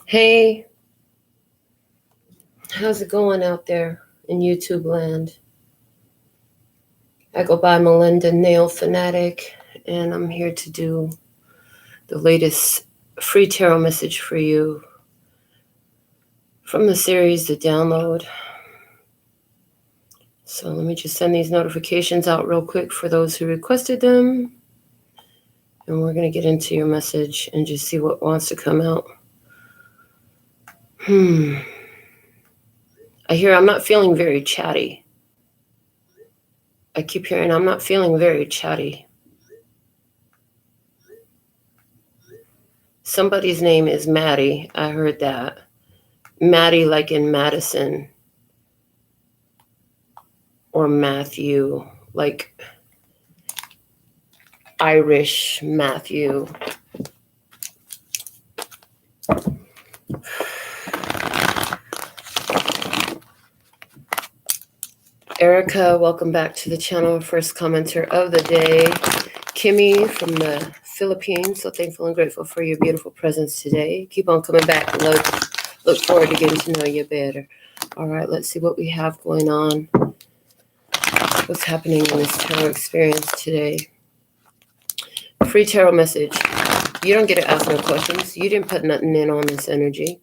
Hey, how's it going out there in YouTube land? I go by Melinda, NailFanatic, and I'm here to do the latest free tarot message for you from the series, The Download. So let me just send these notifications out real quick for those who requested them. And we're going to get into your message and just see what wants to come out. I hear I'm not feeling very chatty. I keep hearing I'm not feeling very chatty. Somebody's name is Maddie. I heard that. Maddie like in Madison. Or Matthew, like Irish Matthew. Erica, welcome back to the channel. First commenter of the day. Kimmy from the Philippines. So thankful and grateful for your beautiful presence today. Keep on coming back. Look forward to getting to know you better. All right, let's see what we have going on. What's happening in this tarot experience today? Free tarot message. You don't get to ask no questions. You didn't put nothing in on this energy.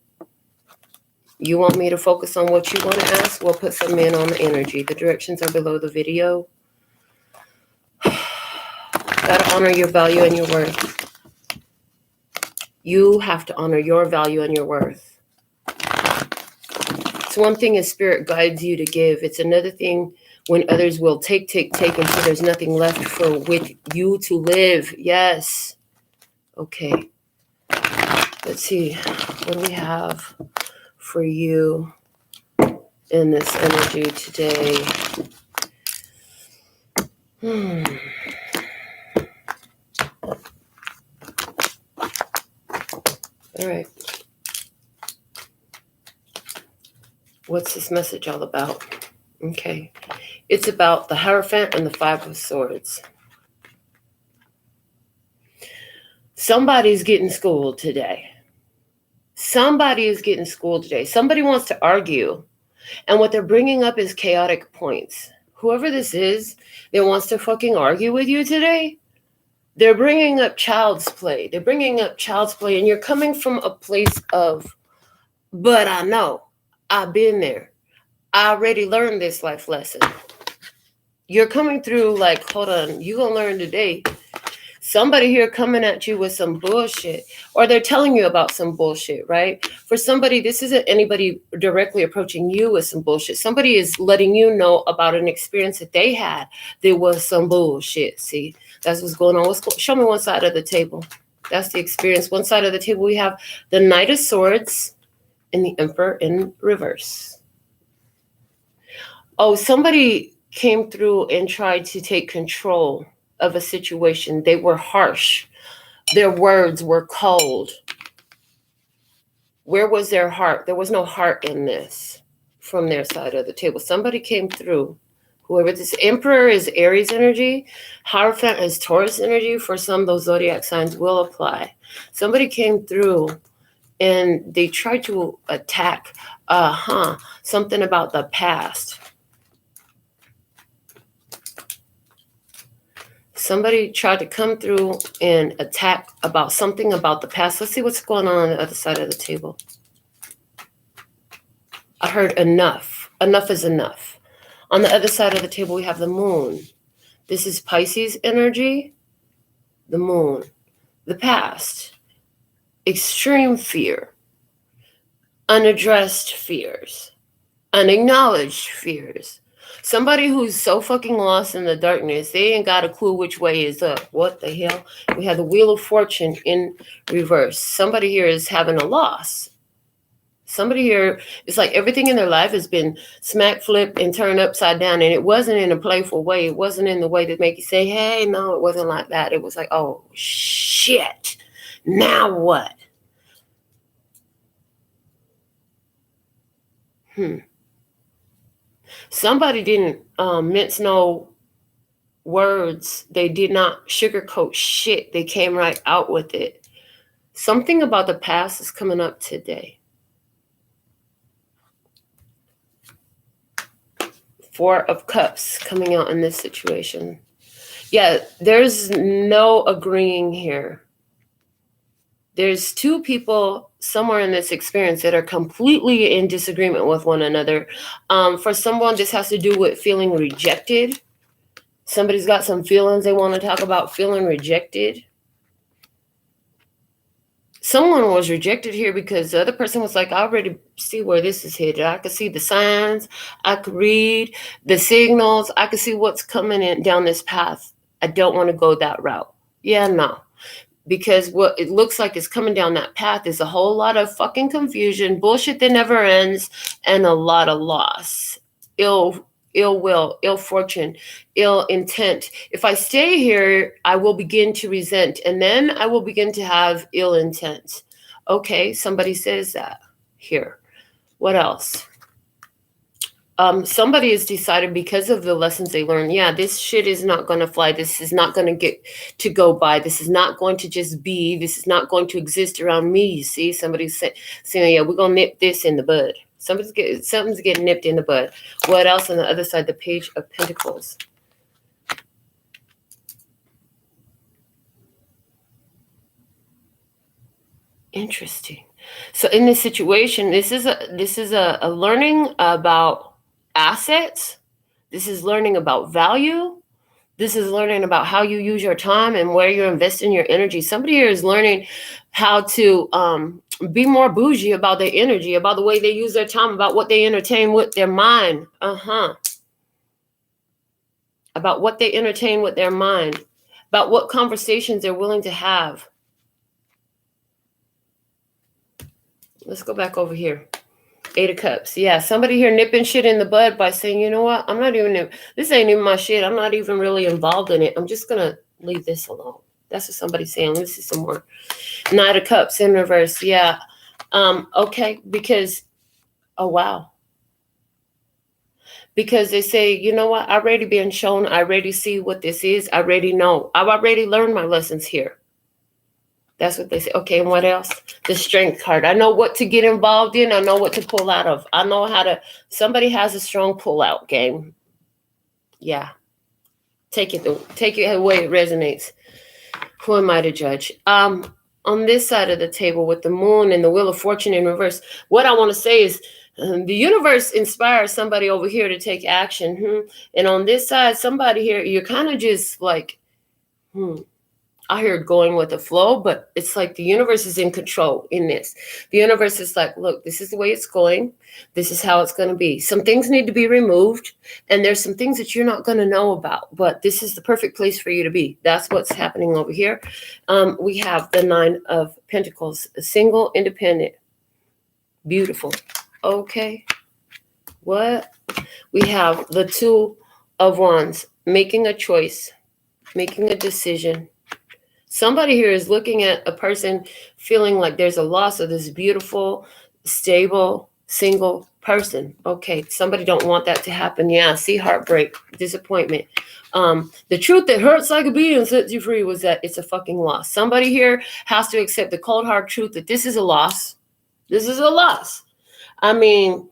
You want me to focus on what you want to ask? We'll put something in on the energy. The directions are below the video. Gotta honor your value and your worth. You have to honor your value and your worth. It's one thing as spirit guides you to give. It's another thing when others will take until there's nothing left for with you to live. Yes. Okay. Let's see. What do we have for you in this energy today? All right. What's this message all about? Okay. It's about the Hierophant and the Five of Swords. Somebody's getting schooled today. Somebody is getting schooled today. Somebody wants to argue. And what they're bringing up is chaotic points. Whoever this is that wants to fucking argue with you today, they're bringing up child's play. They're bringing up child's play. And you're coming from a place of, but I know. I've been there. I already learned this life lesson. You're coming through like, hold on, you're going to learn today. Somebody here coming at you with some bullshit, or they're telling you about some bullshit, right? For somebody, this isn't anybody directly approaching you with some bullshit. Somebody is letting you know about an experience that they had. There was some bullshit. See, that's what's going on. Show me one side of the table. That's the experience. One side of the table, we have the Knight of Swords and the Emperor in reverse. Oh, somebody came through and tried to take control of a situation. They were harsh. Their words were cold. Where was their heart? There was no heart in this from their side of the table. Somebody came through. Whoever this Emperor is Aries energy. Hierophant is Taurus energy. For some, those zodiac signs will apply. Somebody came through and they tried to attack something about the past. Somebody tried to come through and attack about something about the past. Let's see what's going on the other side of the table. I heard enough. Enough is enough. On the other side of the table, we have the moon. This is Pisces energy. The moon. The past. Extreme fear. Unaddressed fears. Unacknowledged fears. Somebody who's so fucking lost in the darkness, they ain't got a clue which way is up. What the hell? We have the Wheel of Fortune in reverse. Somebody here is having a loss. Somebody here, it's like everything in their life has been smack, flip, and turned upside down. And it wasn't in a playful way. It wasn't in the way to make you say, hey, no, it wasn't like that. It was like, oh, shit. Now what? Somebody didn't mince no words. They did not sugarcoat shit. They came right out with it. Something about the past is coming up today. 4 of Cups coming out in this situation. Yeah, there's no agreeing here. There's 2 people somewhere in this experience that are completely in disagreement with one another. For someone, this has to do with feeling rejected. Somebody's got some feelings they want to talk about, feeling rejected. Someone was rejected here because the other person was like, I already see where this is headed. I could see the signs. I could read the signals. I could see what's coming in down this path. I don't want to go that route. Yeah, no. Because what it looks like is coming down that path is a whole lot of fucking confusion, bullshit that never ends, and a lot of loss. Ill will, ill fortune, ill intent. If I stay here, I will begin to resent, and then I will begin to have ill intent. Okay, somebody says that here. What else? Somebody has decided because of the lessons they learned, yeah, this shit is not going to fly. This is not going to get to go by. This is not going to just be. This is not going to exist around me. You see, somebody's saying, yeah, we're going to nip this in the bud. Something's getting nipped in the bud. What else on the other side? The Page of Pentacles. Interesting. So in this situation, this is a learning about assets. This is learning about value. This is learning about how you use your time and where you're investing your energy. Somebody here is learning how to be more bougie about their energy, about the way they use their time, about what they entertain with their mind. About what they entertain with their mind, about what conversations they're willing to have. Let's go back over here. 8 of Cups. Yeah, somebody here nipping shit in the bud by saying, you know what? This ain't even my shit. I'm not even really involved in it. I'm just going to leave this alone. That's what somebody's saying. Let's see some more. 9 of Cups in reverse. Yeah. Okay. Because, oh, wow. Because they say, you know what? I've already been shown. I already see what this is. I already know. I've already learned my lessons here. That's what they say. Okay, and what else? The Strength card. I know what to get involved in. I know what to pull out of. I know how to. Somebody has a strong pull-out game. Yeah. Take it the way it resonates. Who am I to judge? On this side of the table with the Moon and the Wheel of Fortune in reverse, what I want to say is the universe inspires somebody over here to take action. And on this side, somebody here, you're kind of just like, I hear going with the flow, but it's like the universe is in control in this. The universe is like, look, this is the way it's going. This is how it's going to be. Some things need to be removed, and there's some things that you're not going to know about, but this is the perfect place for you to be. That's what's happening over here. We have the 9 of Pentacles, a single, independent, beautiful. Okay. What? We have the 2 of Wands, making a choice, making a decision. Somebody here is looking at a person feeling like there's a loss of this beautiful, stable, single person. Okay, somebody don't want that to happen. Yeah, see, heartbreak, disappointment. The truth that hurts like a bee and sets you free was that it's a fucking loss. Somebody here has to accept the cold hard truth that this is a loss. This is a loss. I mean,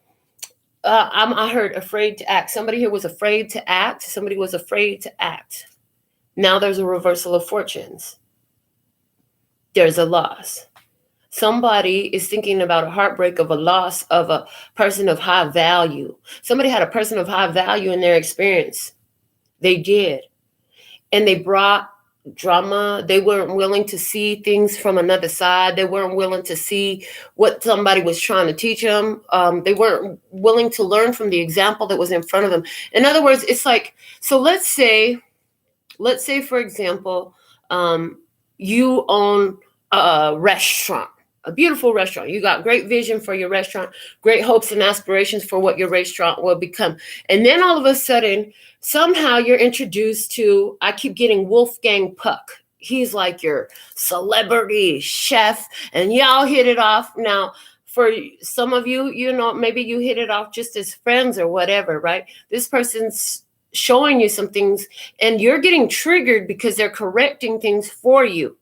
I heard afraid to act. Somebody here was afraid to act. Somebody was afraid to act. Now there's a reversal of fortunes. There's a loss. Somebody is thinking about a heartbreak of a loss of a person of high value. Somebody had a person of high value in their experience. They did. And they brought drama. They weren't willing to see things from another side. They weren't willing to see what somebody was trying to teach them. They weren't willing to learn from the example that was in front of them. In other words, it's like, so let's say, for example, you own a restaurant, a beautiful restaurant. You got great vision for your restaurant, great hopes and aspirations for what your restaurant will become. And then all of a sudden, somehow you're introduced to, I keep getting Wolfgang Puck. He's like your celebrity chef, and y'all hit it off. Now, for some of you, you know, maybe you hit it off just as friends or whatever, right? This person's showing you some things and you're getting triggered because they're correcting things for you.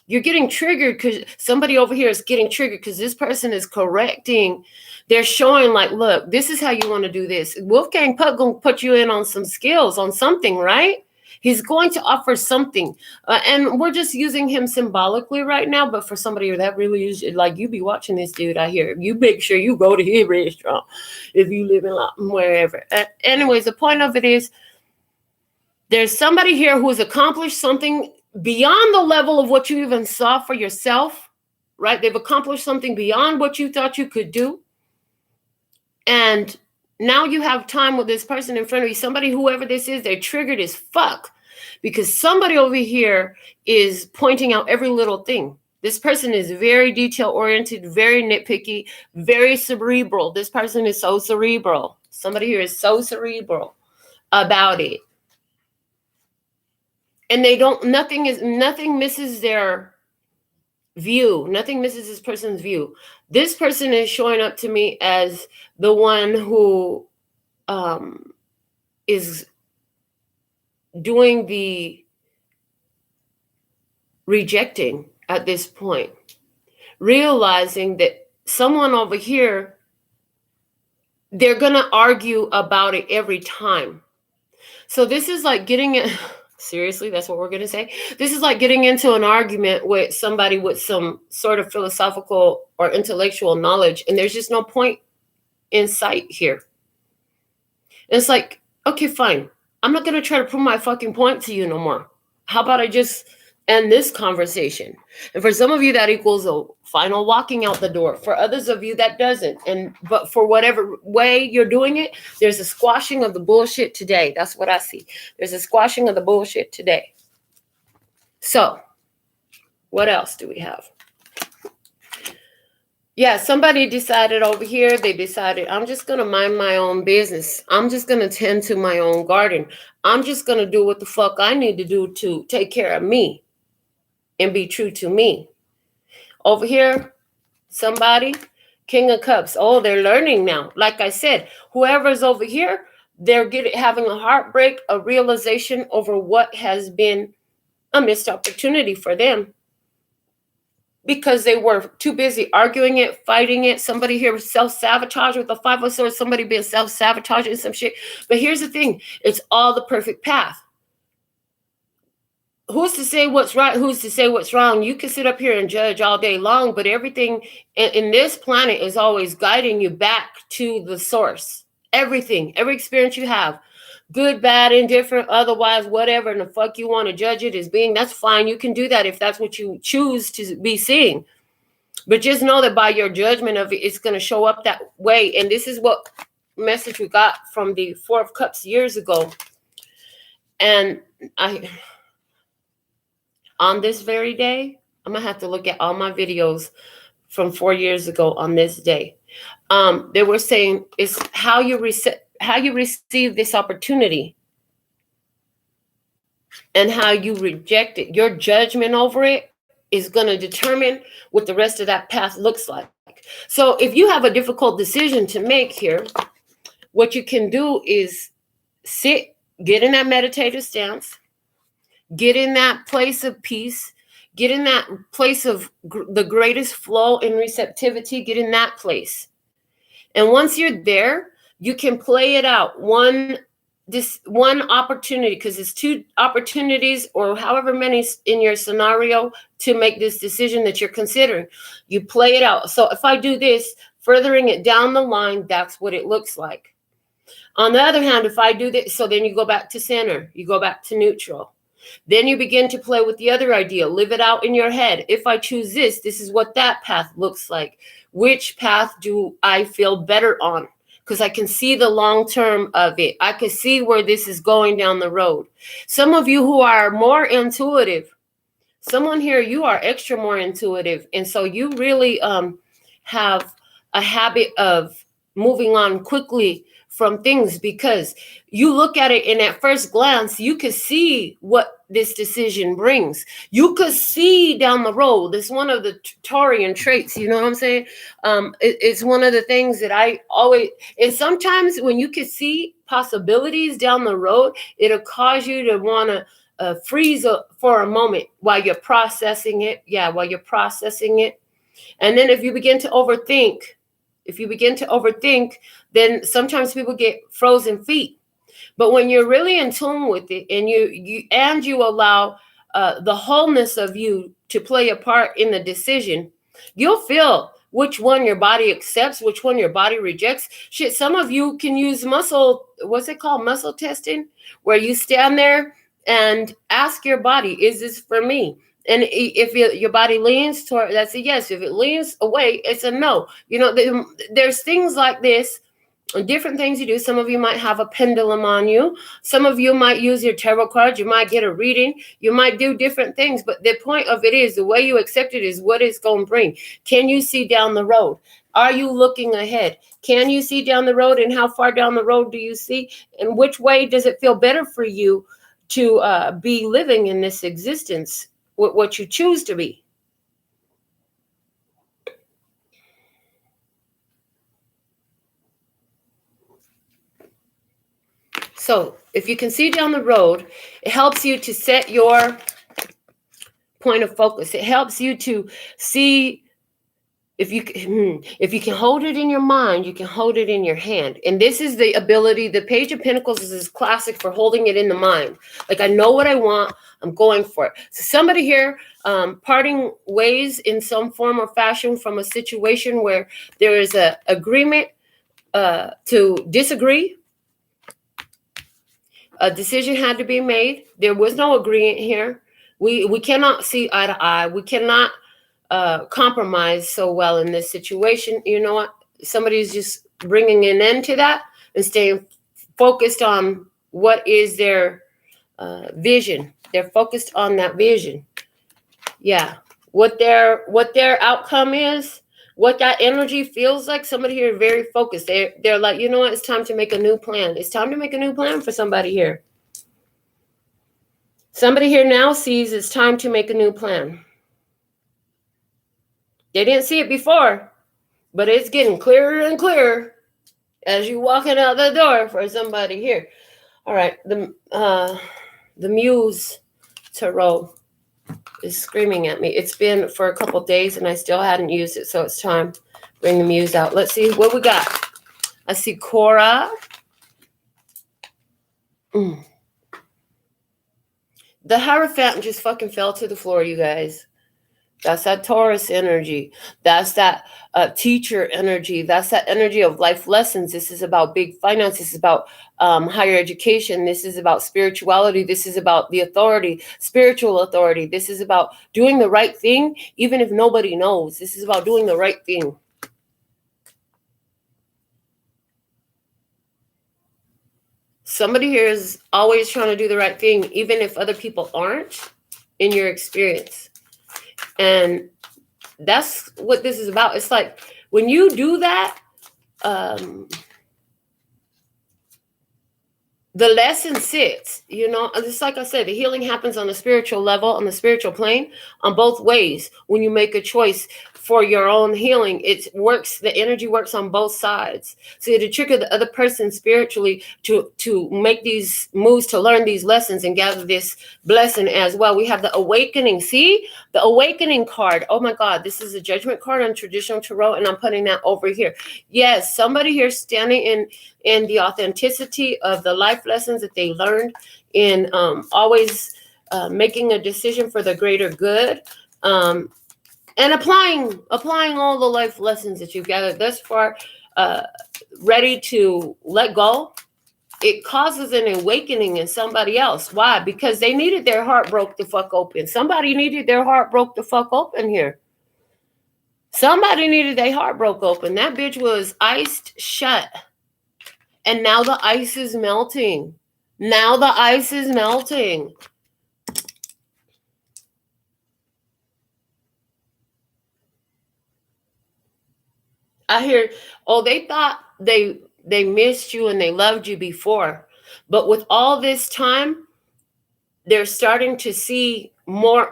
You're getting triggered because somebody over here is getting triggered because this person is correcting. They're showing like, look, this is how you want to do this. Wolfgang Puck going to put you in on some skills, on something, right? He's going to offer something. And we're just using him symbolically right now. But for somebody that really is, like, you be watching this dude out here. You make sure you go to his restaurant if you live in wherever. Anyways, the point of it is there's somebody here who has accomplished something beyond the level of what you even saw for yourself, right? They've accomplished something beyond what you thought you could do. And now you have time with this person in front of you. Somebody, whoever this is, they're triggered as fuck because somebody over here is pointing out every little thing. This person is very detail-oriented, very nitpicky, very cerebral. This person is so cerebral. Somebody here is so cerebral about it. And nothing misses their view. Nothing misses this person's view. This person is showing up to me as the one who is doing the rejecting at this point, realizing that someone over here, they're going to argue about it every time. So this is like getting it. Seriously, that's what we're going to say. This is like getting into an argument with somebody with some sort of philosophical or intellectual knowledge, and there's just no point in sight here. And it's like, okay, fine. I'm not going to try to prove my fucking point to you no more. How about I just end this conversation? And for some of you, that equals a final walking out the door. For others of you, that doesn't. But for whatever way you're doing it, there's a squashing of the bullshit today. That's what I see. There's a squashing of the bullshit today. So, what else do we have? Yeah, somebody decided over here, they decided, I'm just going to mind my own business. I'm just going to tend to my own garden. I'm just going to do what the fuck I need to do to take care of me and be true to me. Over here, somebody, King of Cups. Oh, they're learning now. Like I said, whoever's over here, they're having a heartbreak, a realization over what has been a missed opportunity for them. Because they were too busy arguing it, fighting it. Somebody here was self-sabotage with the Five of Swords. Somebody being self-sabotaging some shit. But here's the thing. It's all the perfect path. Who's to say what's right? Who's to say what's wrong? You can sit up here and judge all day long, but everything in this planet is always guiding you back to the source. Everything, every experience you have, good, bad, indifferent, otherwise, whatever, and the fuck you want to judge it as being, that's fine. You can do that if that's what you choose to be seeing. But just know that by your judgment of it, it's going to show up that way. And this is what message we got from the Four of Cups years ago. And on this very day, I'm going to have to look at all my videos from 4 years ago on this day. They were saying it's how you receive this opportunity and how you reject it. Your judgment over it is going to determine what the rest of that path looks like. So if you have a difficult decision to make here, what you can do is sit, get in that meditative stance, get in that place of peace, get in that place of the greatest flow and receptivity, get in that place. And once you're there, you can play it out. One opportunity, because it's two opportunities or however many in your scenario to make this decision that you're considering. You play it out. So if I do this, furthering it down the line, that's what it looks like. On the other hand, if I do this, so then you go back to center, you go back to neutral. Then you begin to play with the other idea, live it out in your head. If I choose this, this is what that path looks like. Which path do I feel better on? Because I can see the long term of it. I can see where this is going down the road. Some of you who are more intuitive, someone here, you are extra more intuitive. And so you really have a habit of moving on quickly from things because you look at it and at first glance, you could see what this decision brings. You could see down the road. It's one of the Taurian traits, you know what I'm saying? It's one of the things that I always, and sometimes when you can see possibilities down the road, it'll cause you to want to freeze for a moment while you're processing it. Yeah, while you're processing it. And then if you begin to overthink, then sometimes people get frozen feet. But when you're really in tune with it, and you allow the wholeness of you to play a part in the decision, you'll feel which one your body accepts, which one your body rejects. Shit, some of you can use what's it called? Muscle testing, where you stand there and ask your body, is this for me? And if your body leans toward, that's a yes. If it leans away, it's a no. There's things like this, different things you do. Some of you might have a pendulum on you. Some of you might use your tarot cards. You might get a reading. You might do different things. But the point of it is, the way you accept it is what it's going to bring. Can you see down the road? Are you looking ahead? Can you see down the road? And how far down the road do you see? And which way does it feel better for you to be living in this existence with what you choose to be? So if you can see down the road, it helps you to set your point of focus. It helps you to see, if you can hold it in your mind, you can hold it in your hand. And this is the ability. The Page of Pentacles is classic for holding it in the mind. Like, I know what I want, I'm going for it. So somebody here parting ways in some form or fashion from a situation where there is a agreement to disagree. A decision had to be made. There was no agreement here. We cannot see eye to eye. We cannot compromise so well in this situation. You know what? Somebody's just bringing an end to that and staying focused on what is their vision. They're focused on that vision. Yeah. What their outcome is, what that energy feels like. Somebody here very focused. They're like, you know what? It's time to make a new plan. It's time to make a new plan for somebody here. Somebody here now sees it's time to make a new plan. They didn't see it before, but it's getting clearer and clearer as you're walking out the door for somebody here. All right, the Muse Tarot is screaming at me. It's been for a couple days and I still hadn't used it, so it's time to bring the Muse out. Let's see what we got. I see Cora. The Hierophant just fucking fell to the floor, you guys. That's that Taurus energy. That's that teacher energy. That's that energy of life lessons. This is about big finance. This is about higher education. This is about spirituality. This is about the authority, spiritual authority. This is about doing the right thing, even if nobody knows. This is about doing the right thing. Somebody here is always trying to do the right thing, even if other people aren't, in your experience. And that's what this is about. It's like when you do that, the lesson sits, just like I said, the healing happens on the spiritual level, on the spiritual plane, on both ways. When you make a choice for your own healing, it works. The energy works on both sides. So to trigger the other person spiritually to make these moves, to learn these lessons and gather this blessing as well. We have the awakening. See the awakening card. Oh my God, this is a judgment card on traditional tarot, and I'm putting that over here. Yes, somebody here standing in the authenticity of the life lessons that they learned, in always making a decision for the greater good. And applying all the life lessons that you've gathered thus far, ready to let go. It causes an awakening in somebody else. Why? Because they needed their heart broke the fuck open. Somebody needed their heart broke the fuck open here. Somebody needed their heart broke open. That bitch was iced shut. And now the ice is melting. Now the ice is melting. I hear, they thought they missed you and they loved you before. But with all this time, they're starting to see more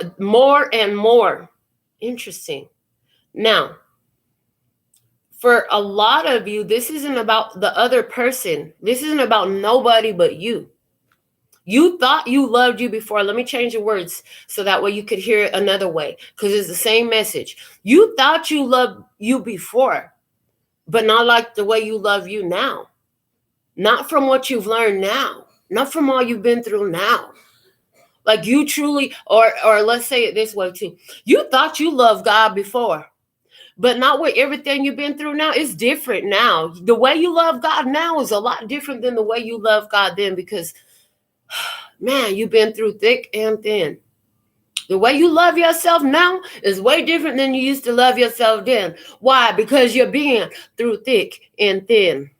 and more. Interesting. Now, for a lot of you, this isn't about the other person. This isn't about nobody but you. You thought you loved you before. Let me change the words so that way you could hear it another way, because it's the same message. You thought you loved you before, but not like the way you love you now. Not from what you've learned now. Not from all you've been through now. Like you truly, or let's say it this way too. You thought you loved God before, but not with everything you've been through now. It's different now. The way you love God now is a lot different than the way you love God then, because man, you've been through thick and thin. The way you love yourself now is way different than you used to love yourself then. Why? Because you're being through thick and thin.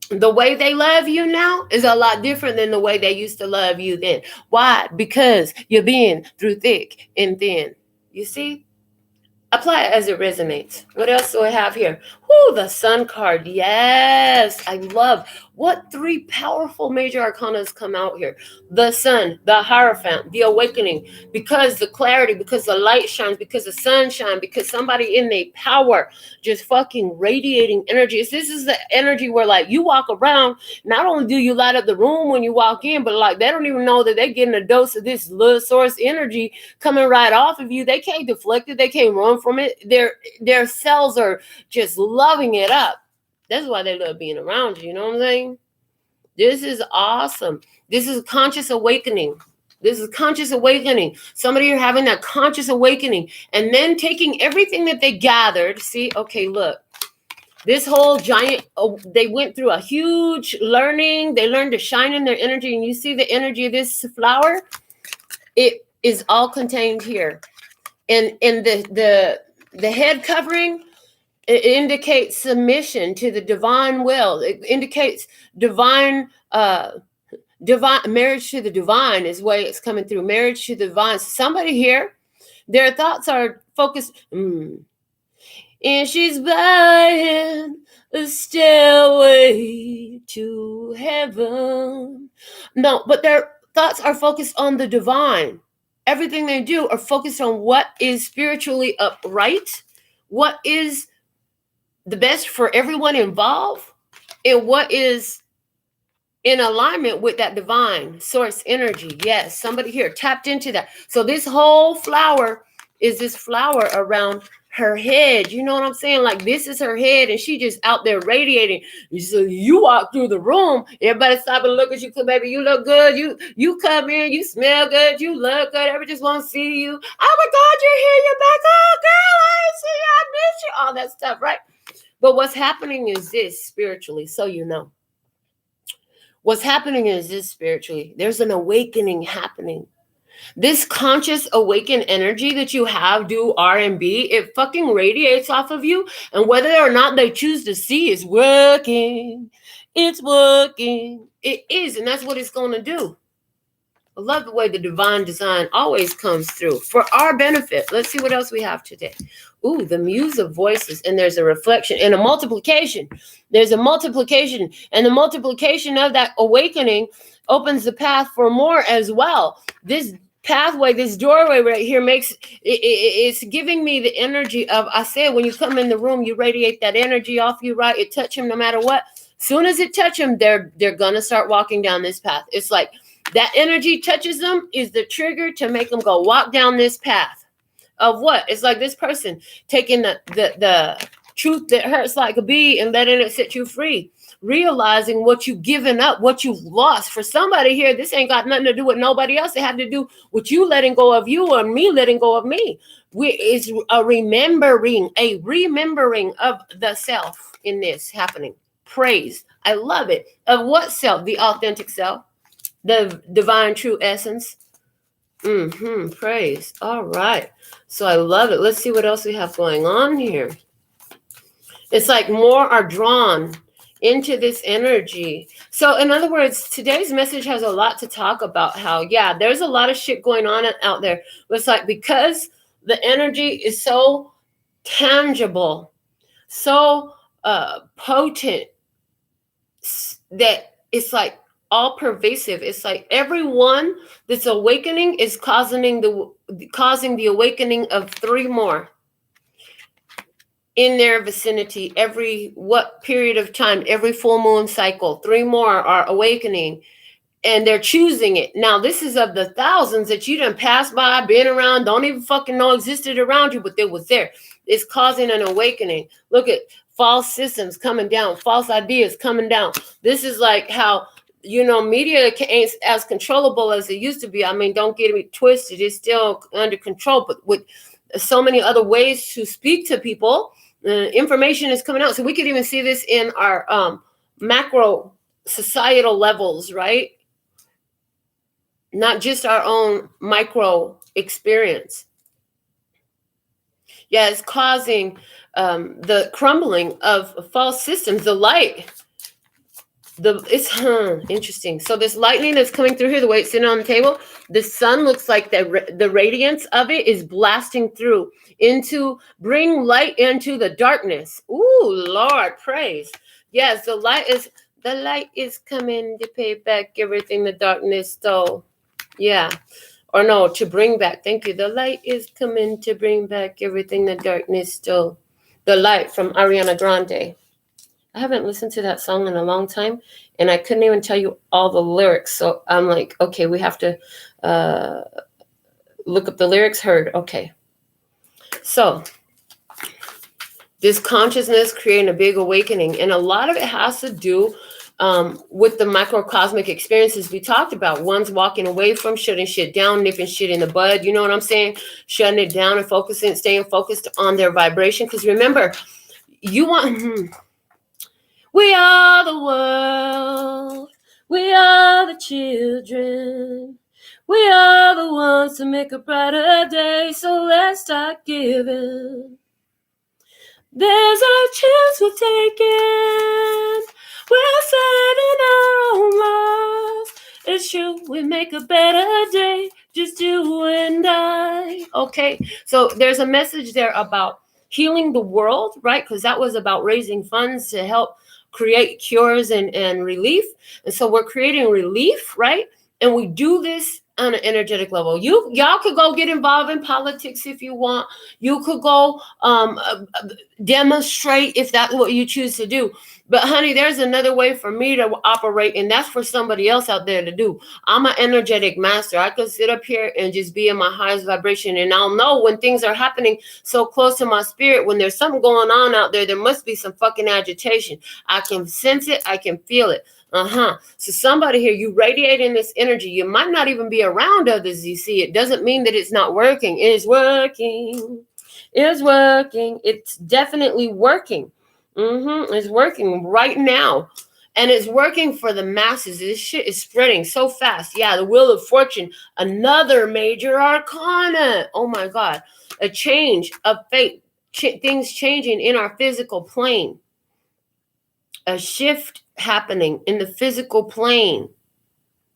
The way they love you now is a lot different than the way they used to love you then. Why? Because you're being through thick and thin. You see? Apply it as it resonates. What else do I have here? Ooh, the Sun card. Yes, I love what 3 powerful major arcanas come out here. The Sun, the Hierophant, the Awakening, because the clarity, because the light shines, because the sun shines, because somebody in their power just fucking radiating energy. This is the energy where like you walk around, not only do you light up the room when you walk in, but like they don't even know that they're getting a dose of this little source energy coming right off of you. They can't deflect it. They can't run from it. Their cells are just loving it up. That's why they love being around you. You know what I'm saying? This is awesome. This is conscious awakening. This is conscious awakening. Somebody are having that conscious awakening and then taking everything that they gathered. See, okay, look. This whole giant, they went through a huge learning. They learned to shine in their energy. And you see the energy of this flower? It is all contained here. And the head covering, it indicates submission to the divine will. It indicates divine marriage to the divine is way it's coming through. Marriage to the divine. Somebody here, their thoughts are focused. And she's buying a stairway to heaven. No, but their thoughts are focused on the divine. Everything they do are focused on what is spiritually upright, what is the best for everyone involved, and what is in alignment with that divine source energy. Yes, somebody here tapped into that. So this whole flower is this flower around her head. You know what I'm saying? Like this is her head and she just out there radiating. So you walk through the room, everybody stop and look at you, because baby, you look good. You come in, you smell good, you look good. Everybody just want to see you. Oh my God, you're here, you're back. Oh girl, I ain't see you, I miss you. All that stuff, right? But what's happening is this spiritually, so you know. What's happening is this spiritually. There's an awakening happening. This conscious awakened energy that you have do R&B, it fucking radiates off of you. And whether or not they choose to see is working. It's working. It is. And that's what it's going to do. I love the way the divine design always comes through for our benefit. Let's see what else we have today. Ooh, the muse of voices. And there's a reflection and a multiplication. There's a multiplication. And the multiplication of that awakening opens the path for more as well. This pathway, this doorway right here it's giving me the energy of, I said, when you come in the room, you radiate that energy off you, right? It touch them no matter what. Soon as it touch them, they're going to start walking down this path. It's like that energy touches them is the trigger to make them go walk down this path of what? It's like this person taking the truth that hurts like a bee and letting it set you free. Realizing what you've given up, what you've lost. For somebody here, this ain't got nothing to do with nobody else. It had to do with you letting go of you or me letting go of me. It's a remembering of the self in this happening. Praise. I love it. Of what self? The authentic self. The divine true essence. Praise. All right. So I love it. Let's see what else we have going on here. It's like more are drawn into this energy. So in other words, today's message has a lot to talk about how, yeah, there's a lot of shit going on out there. But it's like, because the energy is so tangible, so potent, that it's like all pervasive. It's like everyone that's awakening is causing the awakening of 3 more in their vicinity. Every what period of time, every full moon cycle, 3 more are awakening. and they're choosing it. Now, this is of the thousands that you done passed by, been around, don't even fucking know existed around you, but they was there. It's causing an awakening. Look at false systems coming down, false ideas coming down. This is like how, you know, media ain't as controllable as it used to be. I mean, don't get me twisted. It's still under control, but with so many other ways to speak to people, information is coming out. So we could even see this in our macro societal levels, right? Not just our own micro experience. Yeah, it's causing the crumbling of false systems. The light, it's interesting. So this lightning that's coming through here, the way it's sitting on the table, the sun looks like the radiance of it is blasting through into bring light into the darkness. Ooh, Lord, praise. Yes, the light is coming to pay back everything the darkness stole. Yeah. Or no, to bring back. Thank you. The light is coming to bring back everything the darkness stole. The Light from Ariana Grande. I haven't listened to that song in a long time, and I couldn't even tell you all the lyrics. So I'm like, okay, we have to look up the lyrics. Heard. Okay. So this consciousness creating a big awakening, and a lot of it has to do with the microcosmic experiences we talked about. One's walking away from shutting shit down, nipping shit in the bud. You know what I'm saying? Shutting it down and focusing, staying focused on their vibration. Because remember, you want... We are the world. We are the children. We are the ones to make a brighter day. So let's start giving. There's a chance we're taking. We're setting our own lives. It's true, we make a better day. Just you and I. Okay, so there's a message there about healing the world, right? Because that was about raising funds to help create cures and relief. And so we're creating relief, right? And we do this on an energetic level. Y'all could go get involved in politics if you want. You could go demonstrate if that's what you choose to do. But honey, there's another way for me to operate, and that's for somebody else out there to do. I'm an energetic master. I could sit up here and just be in my highest vibration, and I'll know when things are happening so close to my spirit. When there's something going on out there, there must be some fucking agitation. I can sense it. I can feel it. So somebody here, you radiating this energy. You might not even be around others. You see, it doesn't mean that it's not working. It is working. It's working. It's definitely working. It's working right now. And it's working for the masses. This shit is spreading so fast. Yeah, the Wheel of Fortune, another major arcana. Oh my God. A change of fate. Things changing in our physical plane. A shift happening in the physical plane.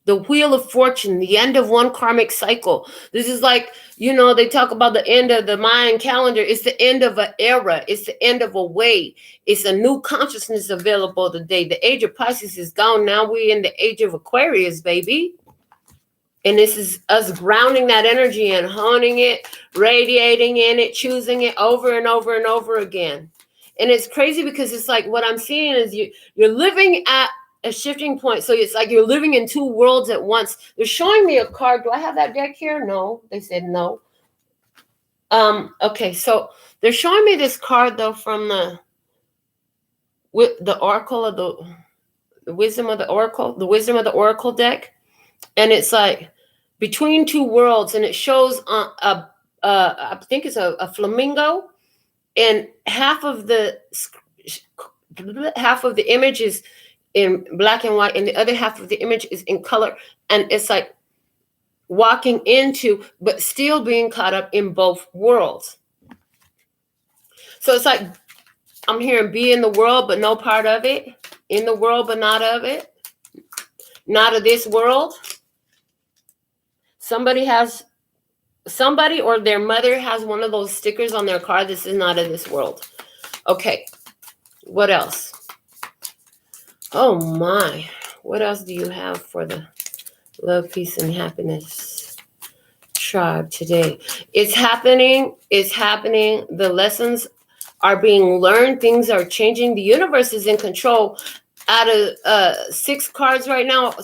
The Wheel of Fortune, the end of one karmic cycle. This is like, you know, they talk about the end of the Mayan calendar. It's the end of an era. It's the end of a way. It's a new consciousness available today. The age of Pisces is gone. Now we're in the age of Aquarius, baby. And this is us grounding that energy and honing it, radiating in it, choosing it over and over and over again. And it's crazy because it's like what I'm seeing is you're living at a shifting point. So it's like you're living in two worlds at once. They're showing me a card. Do I have that deck here? No. They said no. Okay, so they're showing me this card though from the Oracle of the Wisdom of the Oracle deck. And it's like between two worlds, and it shows I think it's a flamingo, and half of the image is in black and white, and the other half of the image is in color, and it's like walking into, but still being caught up in both worlds. So it's like I'm hearing be in the world, but no part of it. In the world, but not of it. Not of this world. Somebody or their mother has one of those stickers on their car. This is not of this world. Okay. What else? Oh my. What else do you have for the love, peace, and happiness tribe today? It's happening. It's happening. The lessons are being learned. Things are changing. The universe is in control. Out of 6 cards right now,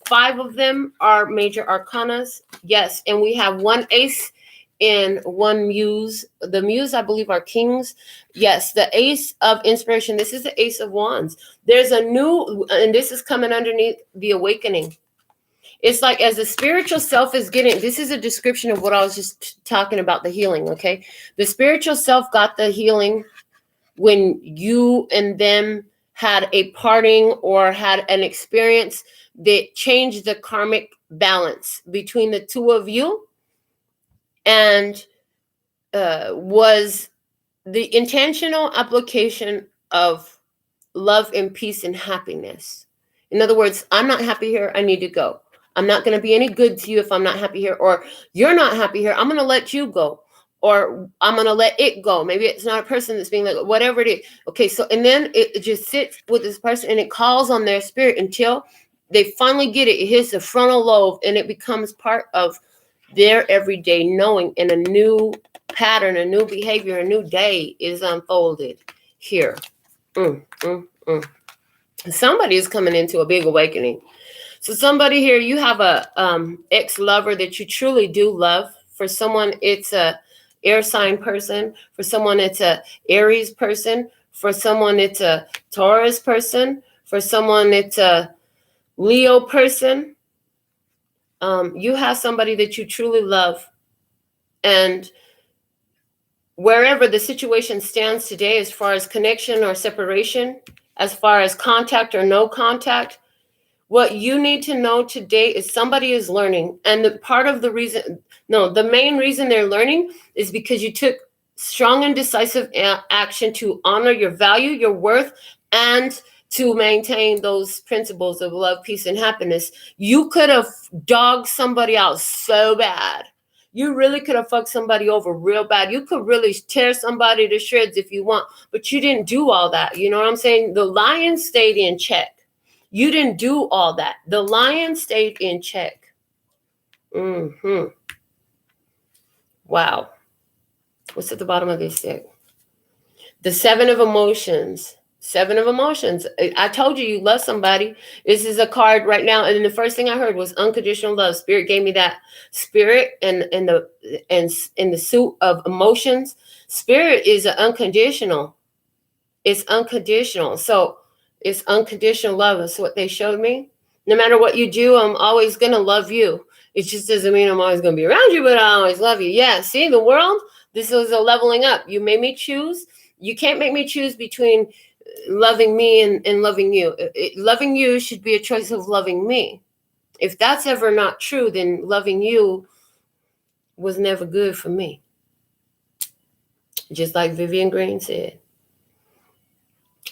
5 of them are major arcanas. Yes, and we have 1 ace and 1 muse. The muse, I believe, are kings. Yes, the ace of inspiration. This is the ace of wands. There's a new, and this is coming underneath the awakening. It's like as the spiritual self is getting, this is a description of what I was just talking about, the healing, okay? The spiritual self got the healing when you and them had a parting or had an experience that changed the karmic balance between the two of you, and was the intentional application of love and peace and happiness. In other words, I'm not happy here, I need to go. I'm not going to be any good to you if I'm not happy here, or you're not happy here, I'm going to let you go, or I'm going to let it go. Maybe it's not a person that's being like, whatever it is. Okay, so, and then it just sits with this person and it calls on their spirit until they finally get it. It hits the frontal lobe and it becomes part of their everyday knowing, and a new pattern, a new behavior, a new day is unfolded here. Somebody is coming into a big awakening. So somebody here, you have a ex-lover that you truly do love. For someone, it's a air sign person. For someone, it's a Aries person. For someone, it's a Taurus person. For someone, it's a Leo person. You have somebody that you truly love. And wherever the situation stands today, as far as connection or separation, as far as contact or no contact, what you need to know today is somebody is learning. And the main reason they're learning is because you took strong and decisive action to honor your value, your worth, and to maintain those principles of love, peace, and happiness. You could have dogged somebody out so bad. You really could have fucked somebody over real bad. You could really tear somebody to shreds if you want, but you didn't do all that. You know what I'm saying? The lion stayed in check. You didn't do all that. The lion stayed in check. Wow. What's at the bottom of this deck? The 7 of emotions. 7 of emotions. I told you love somebody. This is a card right now. And the first thing I heard was unconditional love. Spirit gave me that. Spirit and in the suit of emotions. Spirit is unconditional. It's unconditional. So it's unconditional love. That's what they showed me. No matter what you do, I'm always going to love you. It just doesn't mean I'm always going to be around you, but I always love you. Yeah, see, the world, this is a leveling up. You made me choose. You can't make me choose between loving me and loving you. Loving you should be a choice of loving me. If that's ever not true, then loving you was never good for me. Just like Vivian Green said.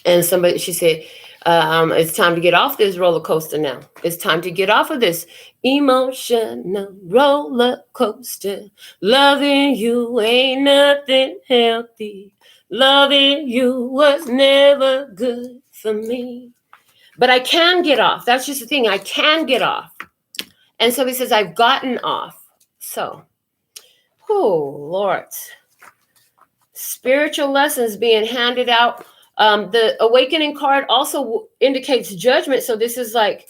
And she said, it's time to get off this roller coaster now. It's time to get off of this emotional roller coaster. Loving you ain't nothing healthy. Loving you was never good for me. But I can get off. That's just the thing. I can get off. And so he says, I've gotten off. So, oh, Lord. Spiritual lessons being handed out. The awakening card also indicates judgment. So this is like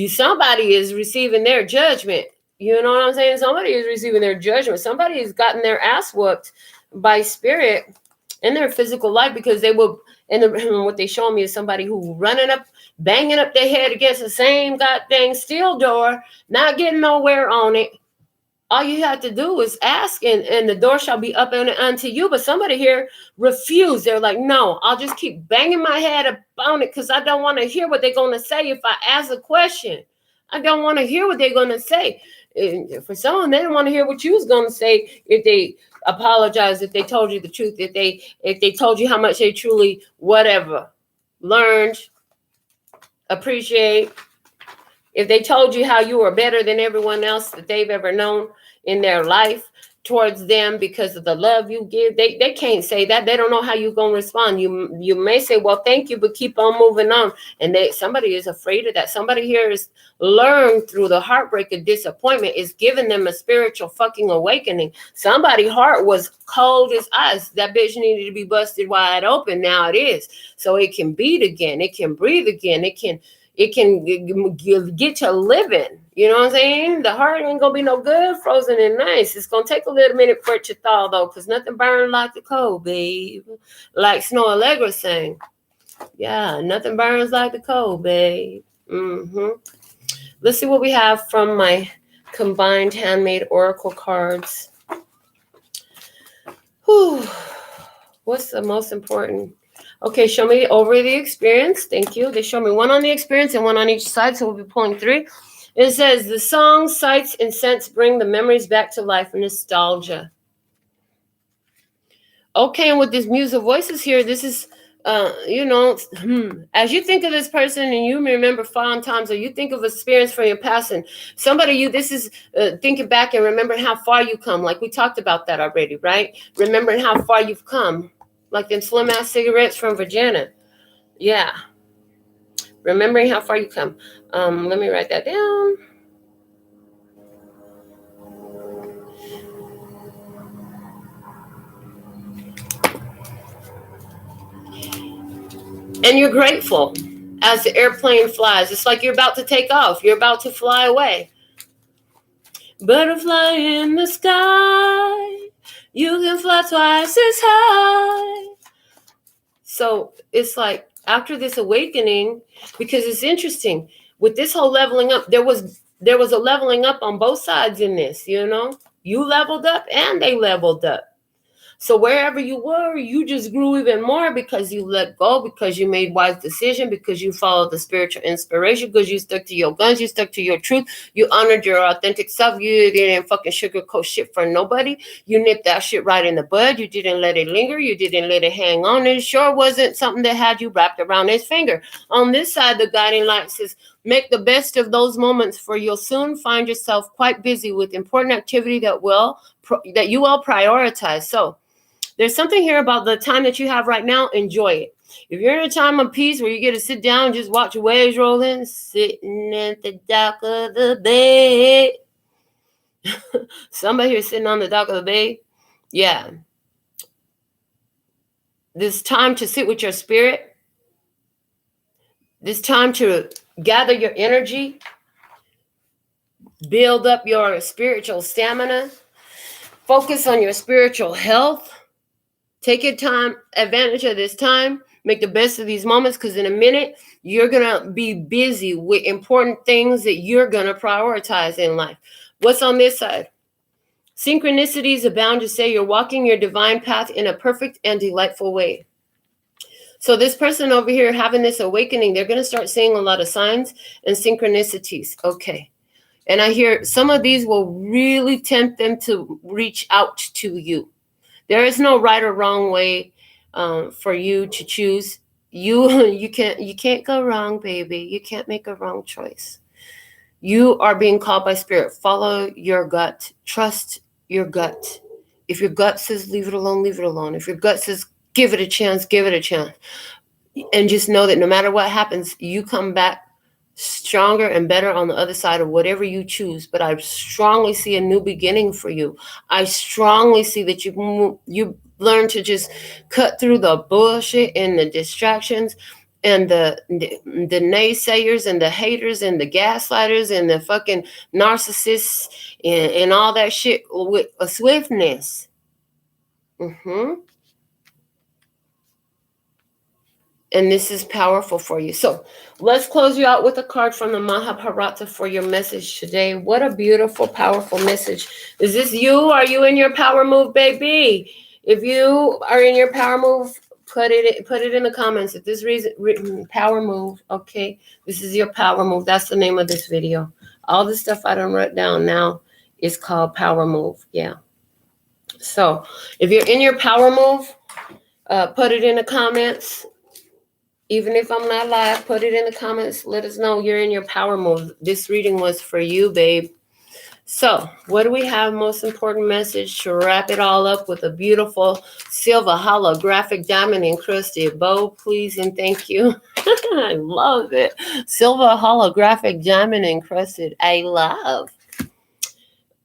somebody is receiving their judgment. You know what I'm saying? Somebody is receiving their judgment. Somebody has gotten their ass whooped by spirit in their physical life, because they will. And what they show me is somebody who running up, banging up their head against the same goddamn steel door, not getting nowhere on it. All you have to do is ask, and the door shall be up unto you. But somebody here refused. They're like, no, I'll just keep banging my head on it because I don't want to hear what they're going to say if I ask a question. I don't want to hear what they're going to say. And for someone, they didn't want to hear what you was going to say if they apologized, if they told you the truth, if they told you how much they truly, whatever, learned, appreciate. If they told you how you were better than everyone else that they've ever known in their life towards them because of the love you give, they can't say that. They don't know how you're going to respond. You may say, well, thank you, but keep on moving on. And somebody is afraid of that. Somebody here is learned through the heartbreak of disappointment, is giving them a spiritual fucking awakening. Somebody's heart was cold as ice. That bitch needed to be busted wide open. Now it is. So it can beat again. It can breathe again. It it can get you living. You know what I'm saying? The heart ain't gonna be no good frozen and nice. It's gonna take a little minute for it to thaw though, because nothing burns like the cold, babe. Like Snow Allegra sang. Yeah, nothing burns like the cold, babe. Let's see what we have from my combined handmade oracle cards. Whew. What's the most important? Okay, show me over the experience. Thank you. They show me one on the experience and one on each side, so we'll be pulling 3. It says, the songs, sights, and scents bring the memories back to life, nostalgia. Okay, and with this Muse of Voices here, this is, as you think of this person and you remember fond times, or you think of experience from your past, and this is thinking back and remembering how far you come. Like we talked about that already, right? Remembering how far you've come. Like them slim ass cigarettes from Virginia. Yeah. Remembering how far you come. Let me write that down. And you're grateful as the airplane flies. It's like you're about to take off. You're about to fly away. Butterfly in the sky. You can fly twice as high. So it's like after this awakening, because it's interesting with this whole leveling up, there was a leveling up on both sides in this, you know, you leveled up and they leveled up. So wherever you were, you just grew even more because you let go, because you made wise decisions, because you followed the spiritual inspiration, because you stuck to your guns, you stuck to your truth, you honored your authentic self, you didn't fucking sugarcoat shit for nobody, you nipped that shit right in the bud, you didn't let it linger, you didn't let it hang on, it sure wasn't something that had you wrapped around his finger. On this side, the guiding light says, make the best of those moments, for you'll soon find yourself quite busy with important activity that you will prioritize. So there's something here about the time that you have right now. Enjoy it. If you're in a time of peace where you get to sit down and just watch waves rolling, sitting at the dock of the bay. Somebody here sitting on the dock of the bay. Yeah. This time to sit with your spirit. This time to gather your energy. Build up your spiritual stamina. Focus on your spiritual health. Take your time, advantage of this time, make the best of these moments, because in a minute, you're going to be busy with important things that you're going to prioritize in life. What's on this side? Synchronicities abound to say you're walking your divine path in a perfect and delightful way. So this person over here having this awakening, they're going to start seeing a lot of signs and synchronicities. Okay. And I hear some of these will really tempt them to reach out to you. There is no right or wrong way for you to choose. You can't go wrong, baby. You can't make a wrong choice. You are being called by spirit. Follow your gut. Trust your gut. If your gut says leave it alone, leave it alone. If your gut says give it a chance, give it a chance. And just know that no matter what happens, you come back stronger and better on the other side of whatever you choose. But I strongly see a new beginning for you. I strongly see that you learn to just cut through the bullshit and the distractions and the naysayers and the haters and the gaslighters and the fucking narcissists and all that shit with a swiftness. And this is powerful for you. So let's close you out with a card from the Mahabharata for your message today. What a beautiful, powerful message. Is this you? Are you in your power move, baby? If you are in your power move, put it in the comments. If this reason power move, okay, this is your power move. That's the name of this video. All the stuff I done wrote down now is called power move. Yeah. So if you're in your power move, put it in the comments. Even if I'm not live, put it in the comments. Let us know you're in your power move. This reading was for you, babe. So what do we have? Most important message to wrap it all up with a beautiful silver holographic diamond encrusted bow, please and thank you. I love it. Silver holographic diamond encrusted. I love.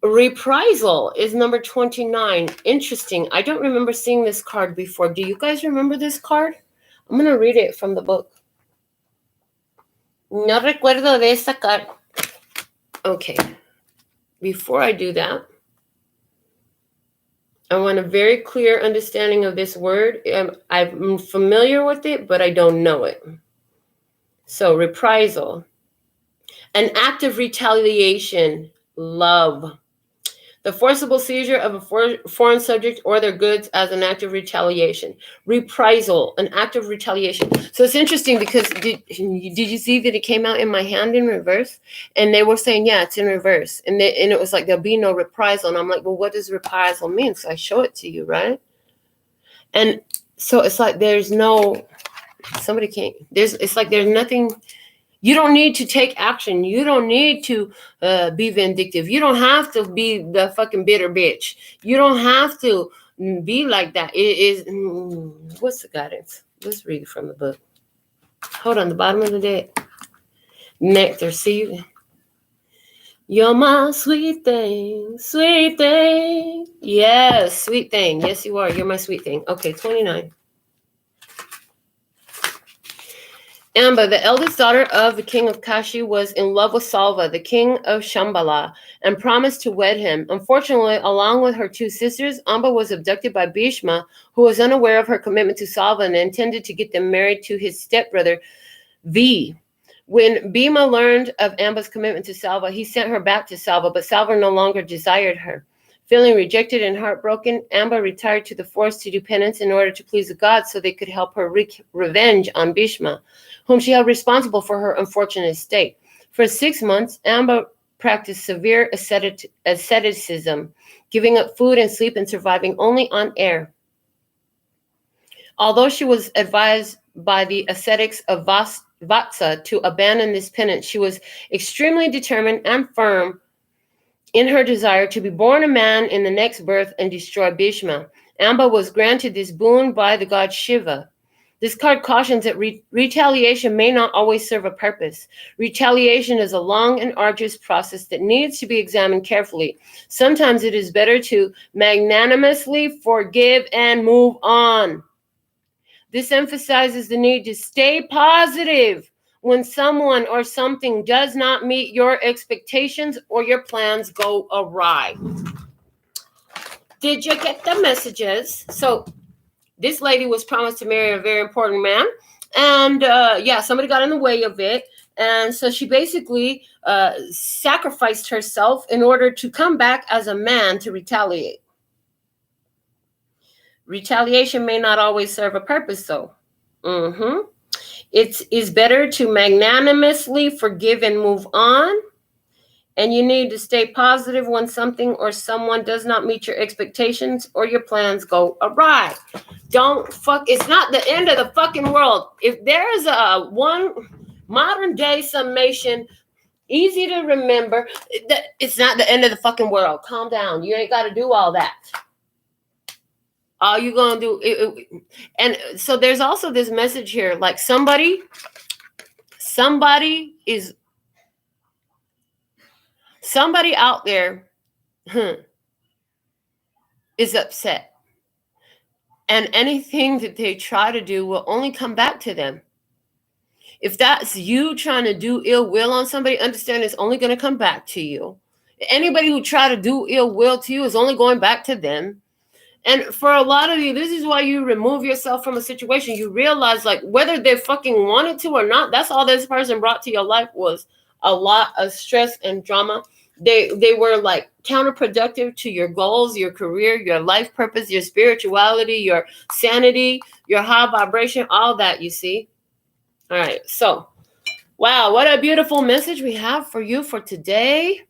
Reprisal is number 29. Interesting. I don't remember seeing this card before. Do you guys remember this card? I'm going to read it from the book. No recuerdo de esa card. Okay. Before I do that, I want a very clear understanding of this word. I'm familiar with it, but I don't know it. So, reprisal. An act of retaliation. Love. The forcible seizure of a foreign subject or their goods as an act of retaliation. Reprisal, an act of retaliation. So it's interesting because did you see that it came out in my hand in reverse? And they were saying, yeah, it's in reverse. And it was like, there'll be no reprisal. And I'm like, well, what does reprisal mean? So I show it to you, right? And so it's like there's no, somebody can't, it's like there's nothing. You don't need to take action. You don't need to be vindictive. You don't have to be the fucking bitter bitch. You don't have to be like that. It is, what's the guidance? Let's read it from the book. Hold on, the bottom of the deck. Nectar, see? You're my sweet thing, sweet thing. Yes, sweet thing. Yes, you are. You're my sweet thing. Okay, 29. Amba, the eldest daughter of the king of Kashi, was in love with Salva, the king of Shambhala, and promised to wed him. Unfortunately, along with her two sisters, Amba was abducted by Bhishma, who was unaware of her commitment to Salva and intended to get them married to his stepbrother, V. When Bhima learned of Amba's commitment to Salva, he sent her back to Salva, but Salva no longer desired her. Feeling rejected and heartbroken, Amba retired to the forest to do penance in order to please the gods so they could help her wreak revenge on Bhishma, whom she held responsible for her unfortunate state. For 6 months, Amba practiced severe asceticism, giving up food and sleep and surviving only on air. Although she was advised by the ascetics of Vatsa to abandon this penance, she was extremely determined and firm in her desire to be born a man in the next birth and destroy Bhishma. Amba was granted this boon by the god Shiva. This card cautions that retaliation may not always serve a purpose. Retaliation is a long and arduous process that needs to be examined carefully. Sometimes it is better to magnanimously forgive and move on. This emphasizes the need to stay positive when someone or something does not meet your expectations or your plans go awry. Did you get the messages? So this lady was promised to marry a very important man. And somebody got in the way of it. And so she basically sacrificed herself in order to come back as a man to retaliate. Retaliation may not always serve a purpose, though. It is better to magnanimously forgive and move on. And you need to stay positive when something or someone does not meet your expectations or your plans go awry. It's not the end of the fucking world. If there is a one modern day summation, easy to remember, it's not the end of the fucking world. Calm down. You ain't got to do all that. All you gonna do, and so there's also this message here, like somebody out there is upset, and anything that they try to do will only come back to them. If that's you trying to do ill will on somebody, understand it's only going to come back to you. Anybody who try to do ill will to you is only going back to them. And for a lot of you, this is why you remove yourself from a situation. You realize, like, whether they fucking wanted to or not, that's all this person brought to your life was a lot of stress and drama. They were like counterproductive to your goals, your career, your life purpose, your spirituality, your sanity, your high vibration, all that, you see. All right. So, wow, what a beautiful message we have for you for today.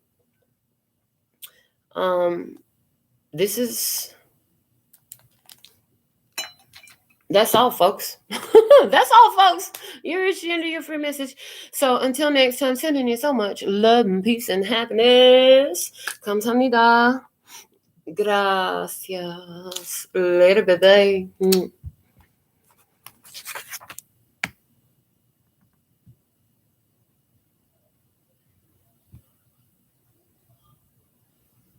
That's all, folks. That's all, folks. You're reaching into your free message. So until next time, sending you so much love and peace and happiness. Kamsahamnida. Gracias. Later, bye-bye.